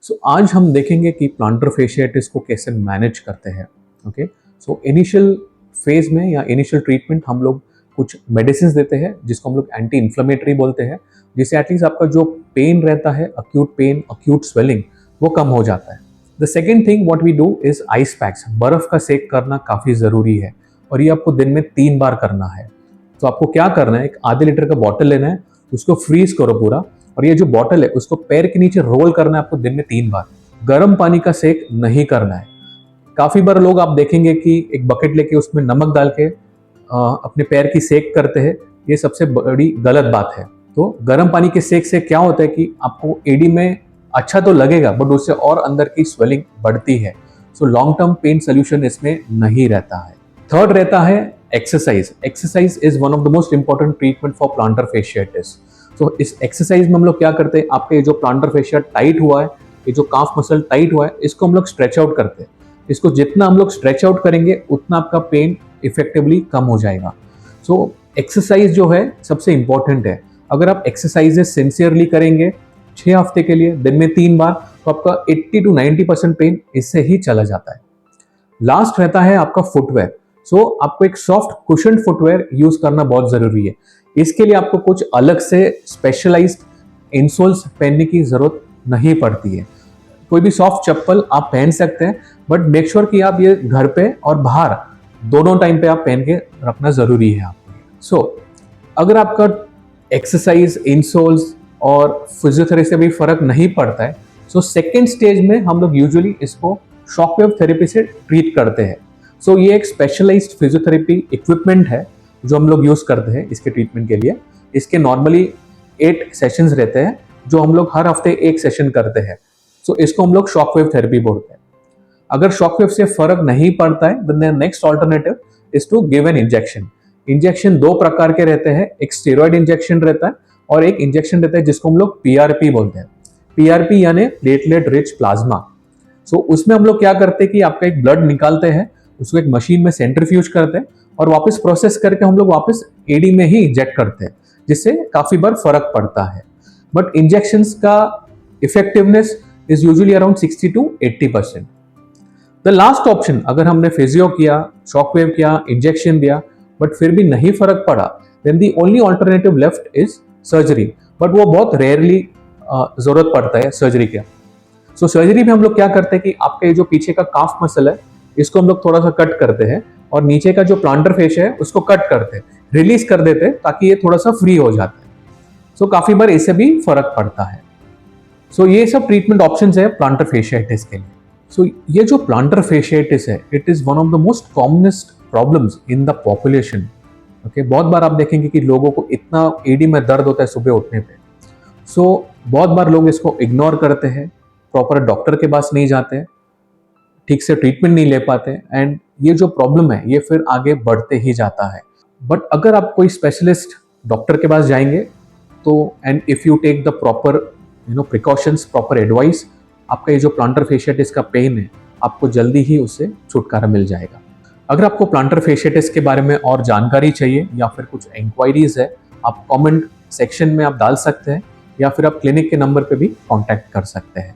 सो आज हम देखेंगे कि प्लांटर फेशियाटिस को कैसे मैनेज करते हैं। ओके, सो इनिशियल फेज में या इनिशियल ट्रीटमेंट हम लोग कुछ मेडिसिन देते हैं जिसको हम लोग एंटी इन्फ्लेमेटरी बोलते हैं, जिससे एटलीस्ट आपका जो पेन रहता है, अक्यूट पेन, अक्यूट स्वेलिंग, वो कम हो जाता है। The second thing what we do is ice packs. बर्फ का सेक करना काफ़ी ज़रूरी है और ये आपको दिन में 3 बार करना है। तो आपको क्या करना है, एक आधे लीटर का बॉटल लेना है, उसको फ्रीज करो पूरा, और ये जो बॉटल है उसको पैर के नीचे रोल करना है आपको दिन में 3 बार। गर्म पानी का सेक नहीं करना है। काफ़ी बार लोग आप देखेंगे कि एक बकेट लेके उसमें नमक डाल के अपने पैर की सेक करते हैं। ये सबसे बड़ी गलत बात है। तो गर्म पानी के सेक से क्या होता है कि आपको एडी में अच्छा तो लगेगा बट उससे और अंदर की स्वेलिंग बढ़ती है। So long term pain solution इसमें नहीं रहता है। थर्ड रहता है exercise. Exercise is one of the most important treatment for plantar fasciitis. तो इस एक्सरसाइज में हम लोग क्या करते हैं, आपके जो प्लांटर फेशिया टाइट हुआ है, ये जो काफ मसल टाइट हुआ है, इसको हम लोग स्ट्रेच आउट करते हैं। इसको जितना हम लोग स्ट्रेच आउट करेंगे उतना आपका पेन इफेक्टिवली कम हो जाएगा। सो एक्सरसाइज जो है सबसे इंपॉर्टेंट है। अगर आप एक्सरसाइजेस सिंसियरली करेंगे 6 हफ्ते के लिए दिन में 3 बार, तो आपका 80 to 90% पेन इससे ही चला जाता है। लास्ट रहता है आपका फुटवेयर। सो आपको एक सॉफ्ट कुशन फुटवेयर यूज करना बहुत जरूरी है। इसके लिए आपको कुछ अलग से स्पेशलाइज्ड इंसोल्स पहनने की जरूरत नहीं पड़ती है। कोई भी सॉफ्ट चप्पल आप पहन सकते हैं, बट मेक श्योर कि आप ये घर पे और बाहर दोनों टाइम पे आप पहन के रखना जरूरी है आपको। सो अगर आपका एक्सरसाइज, इंसोल्स और फिजियोथेरेपी से भी फर्क नहीं पड़ता है, सो सेकेंड स्टेज में हम लोग यूजुअली इसको शॉकवेव थेरेपी से ट्रीट करते हैं। सो ये एक स्पेशलाइज्ड फिजियोथेरेपी इक्विपमेंट है जो हम लोग यूज करते हैं इसके ट्रीटमेंट के लिए। इसके नॉर्मली 8 सेशंस रहते हैं जो हम लोग हर हफ्ते एक सेशन करते हैं। सो इसको हम लोग शॉकवेव थेरेपी बोलते हैं। अगर शॉकवेव से फर्क नहीं पड़ता है, then the next alternative is to give an injection. Injection 2 प्रकार के रहते हैं, एक स्टेरॉइड इंजेक्शन रहता है और एक इंजेक्शन रहता है जिसको हम लोग पीआरपी बोलते हैं। पीआरपी यानी प्लेटलेट रिच प्लाज्मा। सो उसमें हम लोग क्या करते हैं कि आपका एक ब्लड निकालते हैं, उसको एक मशीन में सेंट्रीफ्यूज करते हैं और वापस प्रोसेस करके हम लोग वापस एडी में ही इंजेक्ट करते हैं, जिससे काफी बार फर्क पड़ता है। बट इंजेक्शंस का effectiveness is usually around 60 to 80%। The last option, अगर हमने फिजियो किया, शॉकवेव किया, इंजेक्शन दिया, बट फिर भी नहीं फर्क पड़ा, then the only alternative left is surgery. But वो बहुत रेयरली जरूरत पड़ता है सर्जरी का। सो सर्जरी में हम लोग क्या करते हैं कि आपके जो पीछे का काफ मसल है, इसको हम लोग थोड़ा सा कट करते हैं और नीचे का जो प्लांटर फेशिया है उसको कट करते हैं, रिलीज कर देते हैं ताकि ये थोड़ा सा फ्री हो जाता है। सो काफी बार इससे भी फर्क पड़ता है। सो ये सब ट्रीटमेंट ऑप्शंस है प्लांटर फेशियाटिस के लिए। सो ये जो प्लांटर फेशियाटिस है, it is one of the most commonest problems in the population. Okay, बहुत बार आप देखेंगे कि लोगों को इतना एडी में दर्द होता है सुबह उठने पे। सो बहुत बार लोग इसको इग्नोर करते हैं, प्रॉपर डॉक्टर के पास नहीं जाते हैं, ठीक से ट्रीटमेंट नहीं ले पाते, एंड ये जो प्रॉब्लम है ये फिर आगे बढ़ते ही जाता है। बट अगर आप कोई स्पेशलिस्ट डॉक्टर के पास जाएंगे तो, and if you take the proper precautions, proper advice, आपका ये जो प्लांटर फेशियाटिस का पेन है आपको जल्दी ही उससे छुटकारा मिल जाएगा। अगर आपको प्लांटर फेशियाटिस के बारे में और जानकारी चाहिए या फिर कुछ इंक्वायरीज है, आप कमेंट सेक्शन में आप डाल सकते हैं या फिर आप क्लिनिक के नंबर पे भी कांटेक्ट कर सकते हैं।